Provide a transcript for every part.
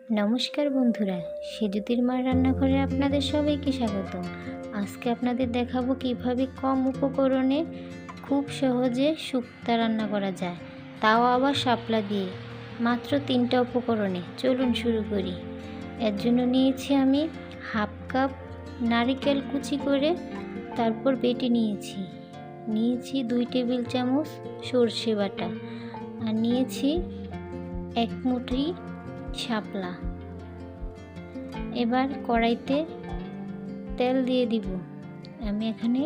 নমস্কার বন্ধুরা, সেজুতির মার রান্নাঘরে আপনাদের সবাইকে স্বাগত। আজকে আপনাদের দেখাবো কিভাবে কম উপকরণে খুব সহজে শুক্তা রান্না করা যায়, তাও আবার শাপলা দিয়ে, মাত্র 3টা উপকরণে। চলুন শুরু করি। এর জন্য নিয়েছি আমি হাফ কাপ নারকেল কুচি করে তারপর বেটে নিয়েছি 2 টেবিল চামচ সর্ষে বাটা, আর নিয়েছি 1 মুঠি শাপলা। এবার কড়াইতে তেল দিয়ে দিব। আমি এখানে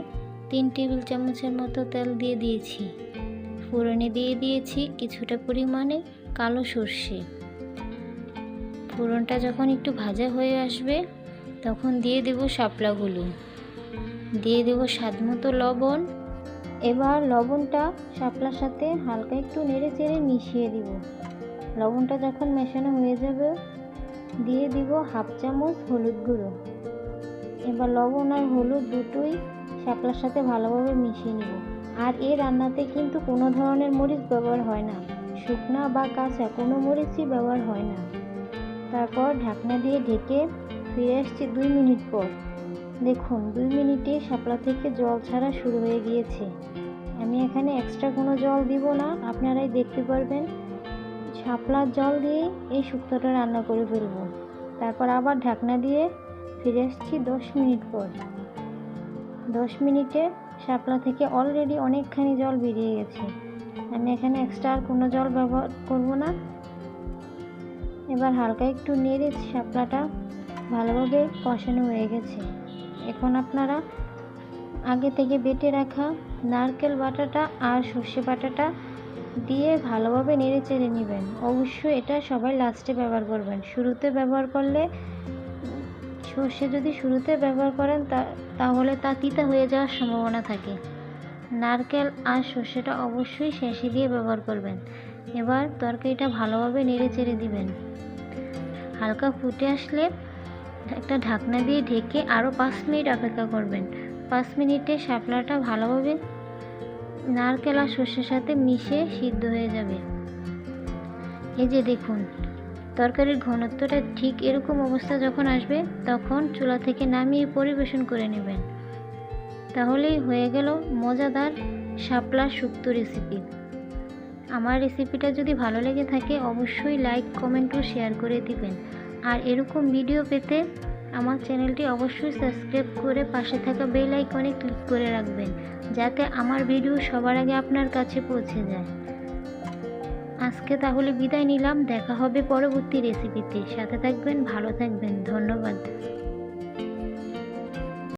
3 টেবিল চামচের মতো তেল দিয়ে দিয়েছি। ফোড়নে দিয়ে দিয়েছি কিছুটা পরিমাণে কালো সর্ষে। ফোড়নটা যখন একটু ভাজা হয়ে আসবে তখন দিয়ে দেব শাপলাগুলো, দিয়ে দেব স্বাদমতো লবণ। এবার লবণটা শাপলার সাথে হালকা একটু নেড়ে চেড়ে মিশিয়ে দিব। লবণটা যখন মেশানো হয়ে যাবে দিয়ে দিব হাফ চামচ হলুদ গুঁড়ো। এবার লবণ আর হলুদ দুটোই শাপলার সাথে ভালোভাবে মিশিয়ে নিব। আর এই রান্নাতে কিন্তু কোনো ধরনের মরিচ ব্যবহার হয় না, শুকনা বা কাঁচা কোনো মরিচই ব্যবহার হয় না। তারপর ঢাকনা দিয়ে ঢেকে ফিরে আসছি 2 মিনিট পর। দেখুন 2 মিনিটে শাপলা থেকে জল ছাড়া শুরু হয়ে গিয়েছে। আমি এখানে এক্সট্রা কোনো জল দিব না, আপনারাই দেখতে পারবেন। শাপলার জল দিয়ে এই শুক্তোটা রান্না করে ফেলবো। তারপর আবার ঢাকনা দিয়ে ফিরে আসছি 10 মিনিট পর। 10 মিনিটে শাপলা থেকে অলরেডি অনেকখানি জল বেরিয়ে গেছে। আমি এখানে এক্সট্রা আর কোনো জল ব্যবহার করব না। এবার হালকা একটু নেড়ে শাপলাটা ভালোভাবে কষানো হয়ে গেছে। এখন আপনারা আগে থেকে বেটে রাখা নারকেল বাটাটা আর সর্ষে বাটাটা দিয়ে ভালোভাবে নেড়ে চেড়ে নেবেন। অবশ্যই এটা সবাই লাস্টে ব্যবহার করবেন, শুরুতে ব্যবহার করলে সর্ষে যদি শুরুতে ব্যবহার করেন তাহলে তা তিতা হয়ে যাওয়ার সম্ভাবনা থাকে। নারকেল আর সর্ষেটা অবশ্যই শেষে দিয়ে ব্যবহার করবেন। এবার তরকারিটা ভালোভাবে নেড়ে চেড়ে দিবেন। হালকা ফুটে আসলে একটা ঢাকনা দিয়ে ঢেকে আরও 5 মিনিট অপেক্ষা করবেন। 5 মিনিটে শাপলাটা ভালোভাবে নারকেল আর সর্ষের সাথে মিশে সিদ্ধ হয়ে যাবে। এই যে দেখুন তরকারির ঘনত্বটা ঠিক এরকম অবস্থা যখন আসবে তখন চুলা থেকে নামিয়ে পরিবেশন করে নেবেন। তাহলেই হয়ে গেল মজাদার শাপলা শুক্তো রেসিপি। আমার রেসিপিটা যদি ভালো লেগে থাকে অবশ্যই লাইক, কমেন্ট ও শেয়ার করে দিবেন। আর এরকম ভিডিও পেতে আমার চ্যানেলটি অবশ্যই সাবস্ক্রাইব করে পাশে থাকা বেল আইকনে ক্লিক করে রাখবেন, যাতে আমার ভিডিও সবার আগে আপনার কাছে পৌঁছে যায়। আজকে তাহলে বিদায় নিলাম, দেখা হবে পরবর্তী রেসিপিতে। সাথে থাকবেন, ভালো থাকবেন।